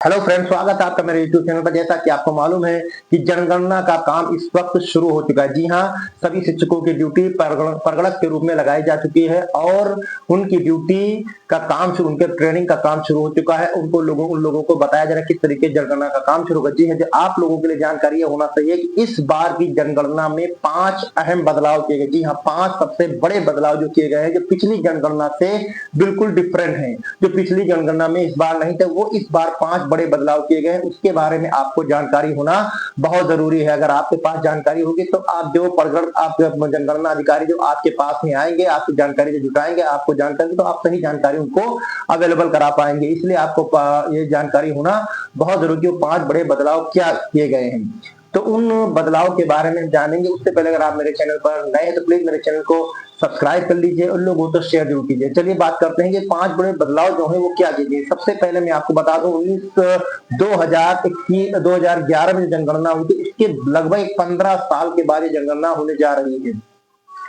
Hello friends, स्वागत है आपका मेरे यूट्यूब चैनल पर। जैसा कि आपको मालूम है कि जनगणना का काम इस वक्त शुरू हो चुका है। जी हाँ, सभी शिक्षकों की ड्यूटी परगणक के रूप में लगाई जा चुकी है और उनकी ड्यूटी का काम शुरू, उनके ट्रेनिंग का काम शुरू हो चुका है। उन लोगों को बताया जा रहा है किस तरीके से जनगणना का काम शुरू होगा। जी हाँ, जो आप लोगों के लिए जानकारी ये होना चाहिए कि इस बार की जनगणना में 5 अहम बदलाव किए गए। जी हाँ, 5 सबसे बड़े बदलाव जो किए गए हैं, जो पिछली जनगणना से बिल्कुल डिफरेंट है। जो पिछली जनगणना में इस बार नहीं थे, वो इस बार 5 बड़े बदलाव किए गए हैं। उसके बारे में आपको जानकारी होना बहुत जरूरी है। अगर आपके पास जानकारी होगी तो आप जो जनगणना अधिकारी जो आपके पास में आएंगे, आपकी जानकारी जो जुटाएंगे, आपको जानकारी तो आप सही जानकारी उनको अवेलेबल करा पाएंगे। इसलिए आपको ये जानकारी होना बहुत जरूरी है। 5 बड़े बदलाव क्या किए गए हैं, तो उन बदलाव के बारे में जानेंगे। उससे पहले अगर आप मेरे चैनल पर नए हैं तो प्लीज मेरे चैनल को सब्सक्राइब कर लीजिए और लोगों तो शेयर जरूर कीजिए। चलिए बात करते हैं कि 5 बड़े बदलाव जो है वो क्या किए। सबसे पहले मैं आपको बता दूं 2011 में जनगणना हुई थी, इसके लगभग 15 साल के बाद ये जनगणना होने जा रही है।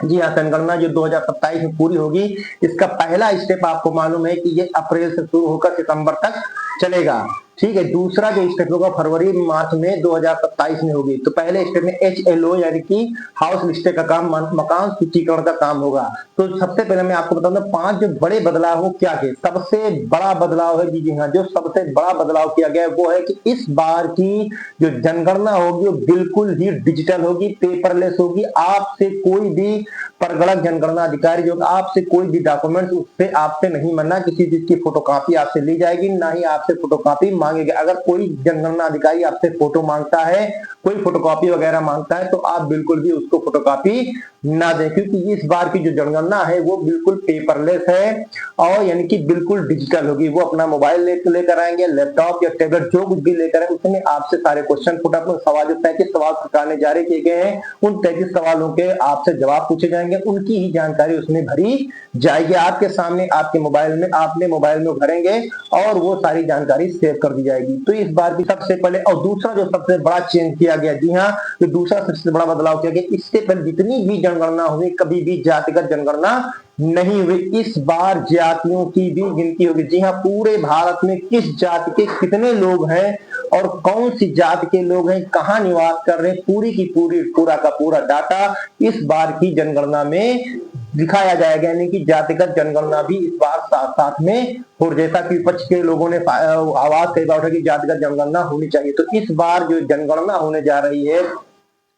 जी हाँ, जनगणना जो 2027 में पूरी होगी, इसका पहला स्टेप आपको मालूम है कि ये अप्रैल से शुरू होकर सितंबर तक चलेगा। ठीक है, दूसरा जो स्टेप होगा फरवरी मार्च में 2027 में होगी। तो पहले स्टेप में HLO यानी कि हाउस लिस्टे का काम, मकान सूचीकरण का काम होगा। तो सबसे पहले मैं आपको बताऊंगा 5 जो बड़े बदलाव हो क्या के। सबसे बड़ा बदलाव है, जी हाँ, जो सबसे बड़ा बदलाव किया गया है वो है कि इस बार की जो जनगणना होगी वो बिल्कुल ही डिजिटल होगी, पेपरलेस होगी। आपसे कोई भी परगणक जनगणना अधिकारी जो आपसे कोई भी डॉक्यूमेंट उससे आपसे नहीं मांगना, किसी चीज की फोटोकॉपी आपसे ली जाएगी, ना ही आपसे फोटोकॉपी मांगेगा। अगर कोई जनगणना अधिकारी आपसे फोटो मांगता है, कोई फोटोकॉपी वगैरह मांगता है, तो आप बिल्कुल भी उसको फोटोकॉपी ना दें, क्योंकि इस बार की जो जनगणना है वो बिल्कुल पेपरलेस है और यानी कि बिल्कुल डिजिटल होगी। वो अपना मोबाइल लेकर आएंगे, लैपटॉप या टैबलेट जो कुछ भी लेकर आए, उसमें आपसे सारे क्वेश्चन सवाल जो 33 सवाल सरकार ने जारी किए गए हैं, उन 33 सवालों के आपसे जवाब पूछे जाएंगे, उनकी ही जानकारी उसमें भरी जाएगी। आपके सामने आपके मोबाइल में आपने मोबाइल में भरेंगे और वो सारी जानकारी सेव कर दी जाएगी। तो इस बार की सबसे पहले और दूसरा जो सबसे बड़ा चेंज किया गया, जी हाँ, तो दूसरा सबसे बड़ा बदलाव किया गया, इससे पहले जितनी भी जनगणना हुई कभी भी जातिगत जनगणना नहीं हुई। इस बार जातियों की भी गिनती होगी। जी हाँ, पूरे भारत में किस जाति के कितने लोग हैं और कौन सी जाति के लोग हैं, कहाँ निवास कर रहे हैं, पूरी की पूरी पूरा का पूरा डाटा इस बार की जनगणना में दिखाया जाएगा। यानी कि जातिगत जनगणना भी इस बार साथ साथ में हो, जैसा कि विपक्ष के लोगों ने आवाज कई बार उठाई कि जातिगत जनगणना होनी चाहिए। तो इस बार जो जनगणना होने जा रही है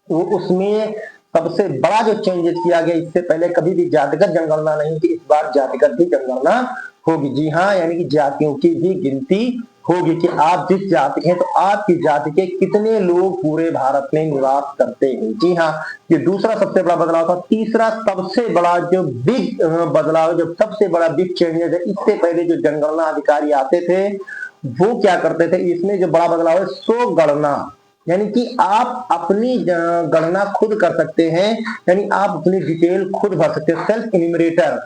वो उसमें सबसे बड़ा जो चेंजेस किया गया, इससे पहले कभी भी जातिगत जनगणना नहीं थी, इस बार जातिगत भी जनगणना होगी। जी हाँ, यानी कि जातियों की भी गिनती होगी कि आप जिस जाति के हैं तो आपकी जाति के कितने लोग पूरे भारत में निवास करते हैं। जी हाँ, ये दूसरा सबसे बड़ा बदलाव था। तीसरा सबसे बड़ा जो बिग बदलाव, जो सबसे बड़ा बिग चेंजेस है, इससे पहले जो जनगणना अधिकारी आते थे वो क्या करते थे, इसमें जो बड़ा बदलाव है स्व गणना, यानी कि आप अपनी गणना खुद कर सकते हैं, यानी आप अपनी डिटेल खुद भर सकते हैं, सेल्फ इन्यूमरेटर।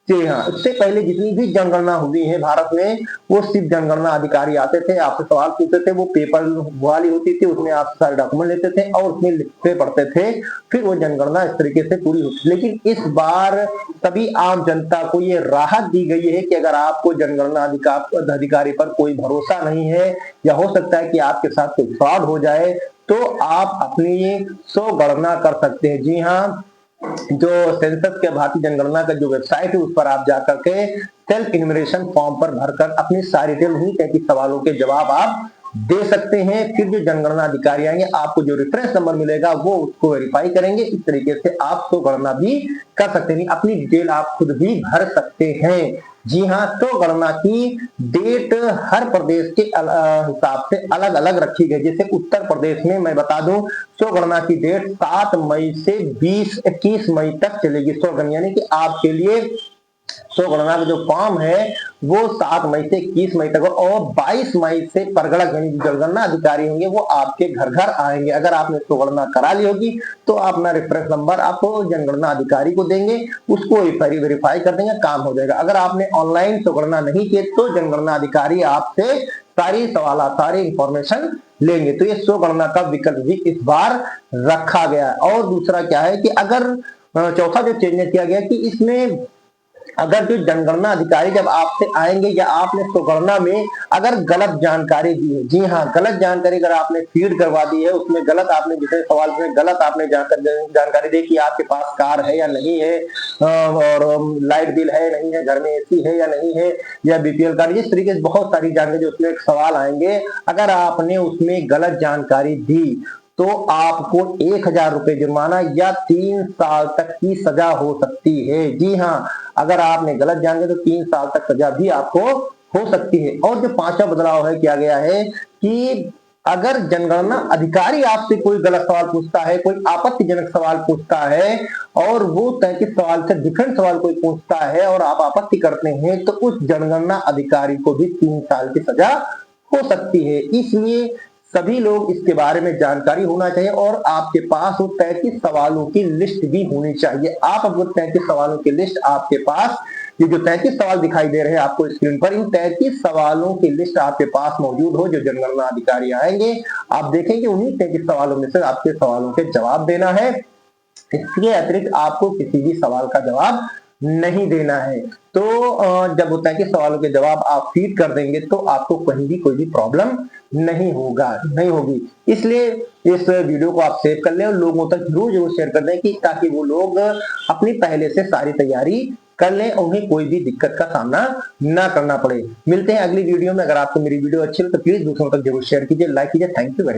जी हाँ, इससे पहले जितनी भी जनगणना हुई है भारत में, वो सिर्फ जनगणना अधिकारी आते थे, आपसे सवाल पूछते थे, वो पेपर वाली होती थी, उसमें आप सारे डॉक्यूमेंट लेते थे और उसमें लिखते पढ़ते थे, फिर वो जनगणना इस तरीके से पूरी होती। लेकिन इस बार सभी आम जनता को ये राहत दी गई है कि अगर आपको जनगणना अधिकारी पर कोई भरोसा नहीं है या हो सकता है कि आपके साथ कोई फ्रॉड हो जाए, तो आप अपनी स्व गणना कर सकते हैं। जी हाँ, जो सेंसस के भारतीय जनगणना का जो वेबसाइट है उस पर आप जाकर के सेल्फ इन्यूमरेशन फॉर्म पर भरकर अपनी सारी डिटेल हुई 33 सवालों के जवाब आप दे सकते हैं। फिर जो जनगणना अधिकारी आएंगे, आपको जो रेफरेंस नंबर मिलेगा वो उसको वेरीफाई करेंगे। इस तरीके से आप तो गणना भी कर सकते हैं, अपनी डिटेल आप खुद भी भर सकते हैं। जी हाँ, तो गणना की डेट हर प्रदेश के हिसाब से अलग अलग रखी गई। जैसे उत्तर प्रदेश में मैं बता दूं, स्व गणना की डेट 7 मई से 21 मई तक चलेगी। स्व गणना यानी कि आपके लिए स्व गणना का जो फॉर्म है वो 7 मई से 21 मई तक और 22 मई से परगणक यानी जनगणना अधिकारी होंगे वो आपके घर घर आएंगे। अगर आपने स्व गणना करा ली होगी तो अपना रेफरेंस नंबर आपको जनगणना अधिकारी को देंगे, उसको वेरीफाई कर देंगे, काम हो जाएगा। अगर आपने ऑनलाइन स्व गणना नहीं की तो जनगणना अधिकारी आपसे सारी सवाल सारी इंफॉर्मेशन लेंगे। तो ये स्व गणना का विकल्प भी इस बार रखा गया है। और दूसरा क्या है कि अगर चौथा जो चेंज किया गया कि इसमें अगर जो जनगणना अधिकारी जब आपसे आएंगे या आपने स्वगणना में अगर गलत जानकारी दी है, जी हाँ, गलत जानकारी अगर आपने फीड करवा दी है, उसमें गलत आपने जिसे सवाल में गलत आपने जानकारी दी कि आपके पास कार है या नहीं है, और लाइट बिल है नहीं है, घर में एसी है या नहीं है, या बीपीएल कार्ड, इस तरीके से बहुत सारी जानकारी उसमें सवाल आएंगे। अगर आपने उसमें गलत जानकारी दी तो आपको 1,000 रुपए जुर्माना या 3 साल तक की सजा हो सकती है। जी हाँ, अगर आपने गलत जान लिया तो 3 साल तक सजा भी आपको हो सकती है। और जो पांचवा बदलाव है, किया गया है कि अगर जनगणना अधिकारी आपसे कोई गलत सवाल पूछता है, कोई आपत्तिजनक सवाल पूछता है, और वो 33 सवाल से डिफरेंट सवाल कोई पूछता है और आप आपत्ति करते हैं, तो उस जनगणना अधिकारी को भी 3 साल की सजा हो सकती है। इसलिए सभी लोग इसके बारे में जानकारी होना चाहिए और आपके पास वो 33 सवालों की लिस्ट भी होनी चाहिए। आप अगर 33 सवालों की लिस्ट आपके पास, ये जो 33 सवाल दिखाई दे रहे हैं आपको स्क्रीन पर, इन 33 सवालों की लिस्ट आपके पास मौजूद हो, जो जनगणना अधिकारी आएंगे आप देखेंगे उन्हीं 33 सवालों में से आपके सवालों के जवाब देना है। इसके अतिरिक्त आपको किसी भी सवाल का जवाब नहीं देना है। तो जब होता है कि सवालों के जवाब आप फीड कर देंगे तो आपको कहीं भी कोई भी प्रॉब्लम नहीं होगी। इसलिए इस वीडियो को आप सेव कर लें और लोगों तक जरूर शेयर कर दें, कि ताकि वो लोग अपनी पहले से सारी तैयारी कर लें, उन्हें कोई भी दिक्कत का सामना ना करना पड़े। मिलते हैं अगली वीडियो में। अगर आपको मेरी वीडियो अच्छी लगे तो प्लीज दूसरों तक जरूर शेयर कीजिए, लाइक कीजिए। Thank you very much.